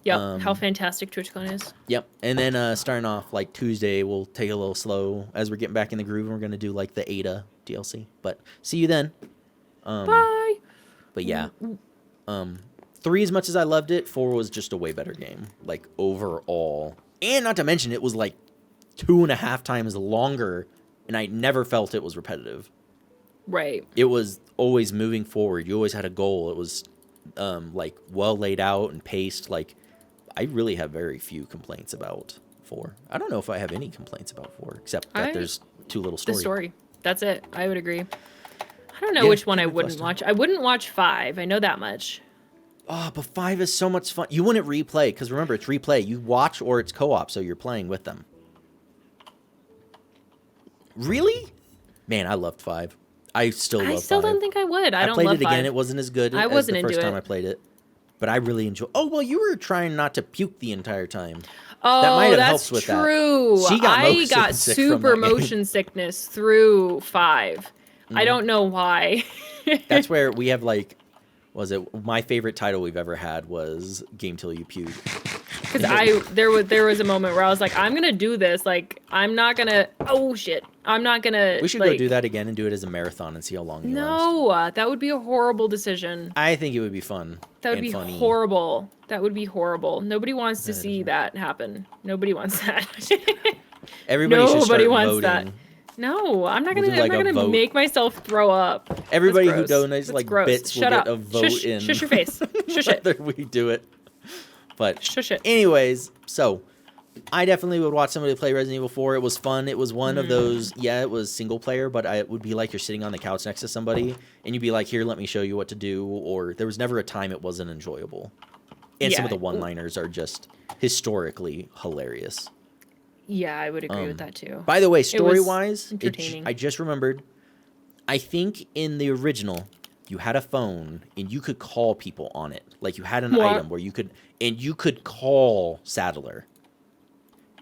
Yep, how fantastic TwitchCon is. Yep, and then starting off like Tuesday, we'll take it a little slow as we're getting back in the groove. And we're gonna do like the Ada DLC. But see you then. Bye. But yeah, 3, as much as I loved it, 4 was just a way better game, like overall. And not to mention, it was like 2.5 times longer, and I never felt it was repetitive. Right. It was always moving forward. You always had a goal. It was like well laid out and paced. Like, I really have very few complaints about 4. I don't know if I have any complaints about 4, except that there's too little story. The story. That's it. I would agree. I don't know which one I wouldn't watch. I wouldn't watch 5. I know that much. Oh, but 5 is so much fun. You wouldn't replay, because remember, it's replay. You watch or it's co-op, so you're playing with them. Really? Man, I loved 5. I still love 5. I still don't think I would. I don't played love it again. 5. It wasn't as good I as wasn't the first into time it. I played it. But I really enjoyed. Oh, well, you were trying not to puke the entire time. Oh, that might have that's helped with true. That. She got I got sick super from that game. motion sickness through 5. I don't know why. That's where we have like, was it my favorite title we've ever had was Game Till You Puke. Because there was a moment where I was like, I'm gonna do this. Like, I'm not gonna. Oh shit! I'm not gonna. We should go do that again and do it as a marathon and see how long you last. No, that would be a horrible decision. I think it would be fun. That would be funny. horrible. That would be horrible. Nobody wants to see that happen. Nobody wants that. Everybody should start wants voting. that. No, I'm not We'll gonna. do, like, I'm a not gonna vote. make myself throw up. Everybody who That's donates That's like gross. bits will Shut get up. a vote Shush, in. Shush your face. Shush it. Whether we do it. But Shush it. anyways, so I definitely would watch somebody play Resident Evil 4. It was fun. It was one of those, yeah, it was single player, but it would be like you're sitting on the couch next to somebody, and you'd be like, here, let me show you what to do, or there was never a time it wasn't enjoyable. And some of the one-liners are just historically hilarious. Yeah, I would agree with that, too. By the way, story-wise, entertaining. I just remembered, I think in the original, you had a phone, and you could call people on it. Like, you had an item where you could call Sadler.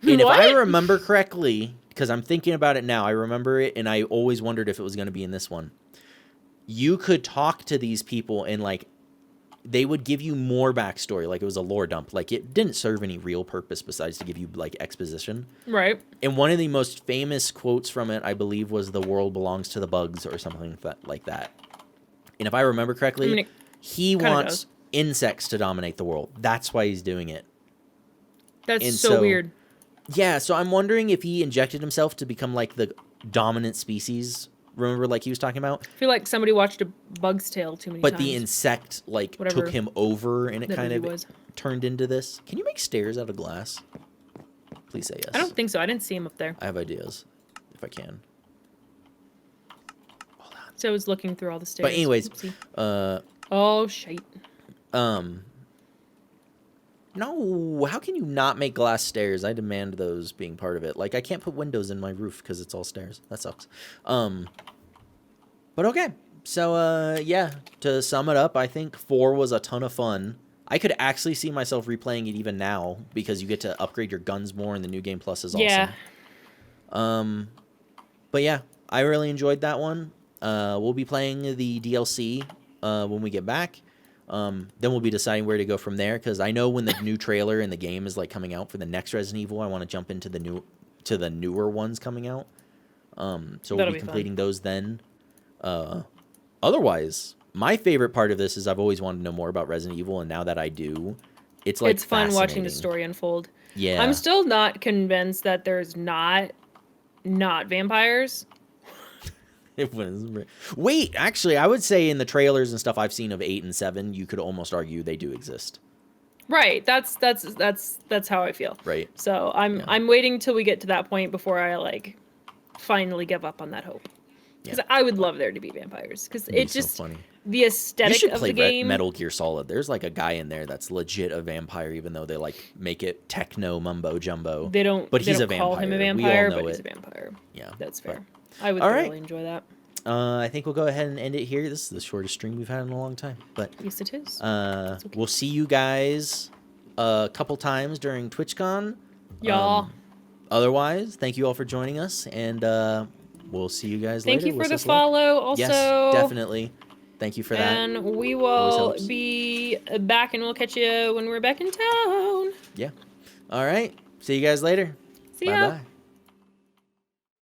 And if I remember correctly, because I'm thinking about it now, I remember it, and I always wondered if it was going to be in this one. You could talk to these people, and, like, they would give you more backstory. Like, it was a lore dump. Like, it didn't serve any real purpose besides to give you, like, exposition. Right. And one of the most famous quotes from it, I believe, was "The world belongs to the bugs," or something like that. And if I remember correctly, he wants insects to dominate the world. That's why he's doing it. That's so weird. Yeah, so I'm wondering if he injected himself to become, like, the dominant species. Remember, like he was talking about? I feel like somebody watched a Bug's Tale too many times. But the insect, like, took him over, and it kind of turned into this. Can you make stairs out of glass? Please say yes. I don't think so. I didn't see him up there. I have ideas, if I can. Hold on. So I was looking through all the stairs. But anyways, oh, shite. No, how can you not make glass stairs? I demand those being part of it. Like, I can't put windows in my roof because it's all stairs. That sucks. But okay. So, yeah, to sum it up, I think 4 was a ton of fun. I could actually see myself replaying it even now because you get to upgrade your guns more, and the New Game Plus is awesome. Yeah. But yeah, I really enjoyed that one. We'll be playing the DLC when we get back. Then we'll be deciding where to go from there, because I know when the new trailer and the game is, like, coming out for the next Resident Evil, I want to jump into the newer ones coming out. So we'll be completing those then. Otherwise, my favorite part of this is I've always wanted to know more about Resident Evil, and now that I do, it's like fun watching the story unfold. Yeah. I'm still not convinced that there's not vampires. It was. Wait, actually, I would say in the trailers and stuff I've seen of 8 and 7, you could almost argue they do exist. Right. That's how I feel. Right. So I'm waiting till we get to that point before I, like, finally give up on that hope. Because I would love there to be vampires. Because it's just so funny. The aesthetic of the game. Metal Gear Solid. There's, like, a guy in there that's legit a vampire, even though they, like, make it techno mumbo jumbo. They don't. But he's a vampire. Call him a vampire, but he's a vampire. Yeah, that's fair. I would really enjoy that. I think we'll go ahead and end it here. This is the shortest stream we've had in a long time. But yes, it is. Okay. We'll see you guys a couple times during TwitchCon. Y'all. Otherwise, thank you all for joining us, and we'll see you guys later. Thank you for the follow. Also, yes, definitely. Thank you for that. And we will be back, and we'll catch you when we're back in town. Yeah. All right. See you guys later. See ya. Bye-bye.